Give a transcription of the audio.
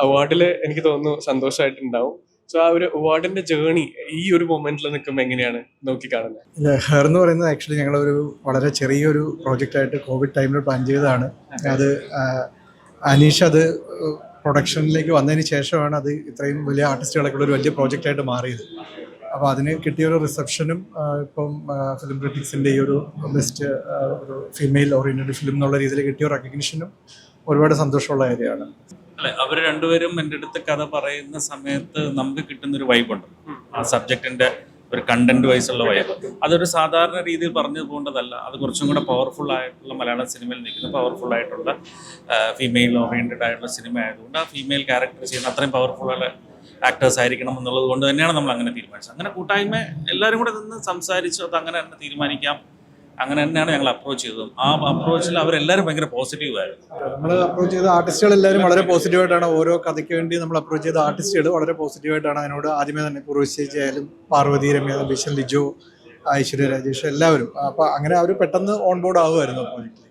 അവാർഡിൽ എനിക്ക് തോന്നുന്നു സന്തോഷമായിട്ടുണ്ടാവും. സോ ആ ഒരു അവാർഡിന്റെ ജേണി ഈ ഒരു മൊമെന്റിൽ നിൽക്കുമ്പോൾ എങ്ങനെയാണ് നോക്കിക്കാണുന്നത്? ഇത് ഹെർ എന്ന് പറയുന്നത് ആക്ച്വലി ഞങ്ങളൊരു വളരെ ചെറിയൊരു പ്രോജക്റ്റായിട്ട് കോവിഡ് ടൈമിൽ പ്ലാൻ ചെയ്തതാണ്. അത് അനീഷ് അത് പ്രൊഡക്ഷനിലേക്ക് വന്നതിന് ശേഷമാണ് അത് ഇത്രയും വലിയ ആർട്ടിസ്റ്റുകളൊക്കെ ഉള്ള ഒരു വലിയ പ്രോജക്റ്റായിട്ട് മാറിയത്. അപ്പോൾ അതിന് കിട്ടിയൊരു റിസപ്ഷനും ഇപ്പം ഫിലിം ക്രിറ്റിക്സിൻ്റെ ഈ ഒരു ബെസ്റ്റ് ഒരു ഫീമെയിൽ ഓറിയൻറ്റഡ് ഫിലിം എന്നുള്ള രീതിയിൽ കിട്ടിയ റെക്കഗ്നിഷനും ഒരുപാട് സന്തോഷമുള്ള കാര്യമാണ്. അല്ലെ, അവർ രണ്ടുപേരും എൻ്റെ അടുത്ത് കഥ പറയുന്ന സമയത്ത് നമുക്ക് കിട്ടുന്നൊരു വൈബുണ്ട്. ആ സബ്ജക്റ്റിൻ്റെ ഒരു കണ്ടന്റ് വൈസുള്ള വൈബ്, അതൊരു സാധാരണ രീതിയിൽ പറഞ്ഞു പോകേണ്ടതല്ല. അത് കുറച്ചും കൂടെ പവർഫുൾ ആയിട്ടുള്ള മലയാള സിനിമയിൽ നിൽക്കുന്ന പവർഫുൾ ആയിട്ടുള്ള ഫീമെയിൽ ഓറിയൻറ്റഡ് ആയിട്ടുള്ള സിനിമ ആയതുകൊണ്ട് ആ ഫീമെയിൽ ക്യാരക്ടർ ചെയ്യുന്ന അത്രയും പവർഫുൾ ആക്ടേഴ്സ് ആയിരിക്കണം എന്നുള്ളത് കൊണ്ട് തന്നെയാണ് നമ്മൾ അങ്ങനെ തീരുമാനിച്ചത്. അങ്ങനെ കൂട്ടായ്മ എല്ലാവരും കൂടെ നിന്ന് സംസാരിച്ച് അത് അങ്ങനെ തന്നെ തീരുമാനിക്കാം, അങ്ങനെ തന്നെയാണ് ഞങ്ങൾ അപ്രോച്ച് ചെയ്തതും. ആ അപ്രോച്ചിൽ അവരെല്ലാവരും ഭയങ്കര പോസിറ്റീവായിരുന്നു. നമ്മൾ അപ്രോച്ച് ചെയ്ത ആർട്ടിസ്റ്റുകൾ എല്ലാവരും വളരെ പോസിറ്റീവായിട്ടാണ് ഓരോ കഥയ്ക്ക് വേണ്ടി നമ്മൾ അപ്രോച്ച് ചെയ്ത ആർട്ടിസ്റ്റുകൾ വളരെ പോസിറ്റീവായിട്ടാണ് അതിനോട് ആദ്യമേ തന്നെ പൂർവ്വശേഷി ആയാലും പാർവതി, രമ്യ, ബിഷൻ, ലിജോ, ഐശ്വര്യ രാജേഷ് എല്ലാവരും. അപ്പോൾ അങ്ങനെ അവർ പെട്ടെന്ന് ഓൺ ബോർഡ് ആകുമായിരുന്നു പ്രോജക്റ്റിൽ.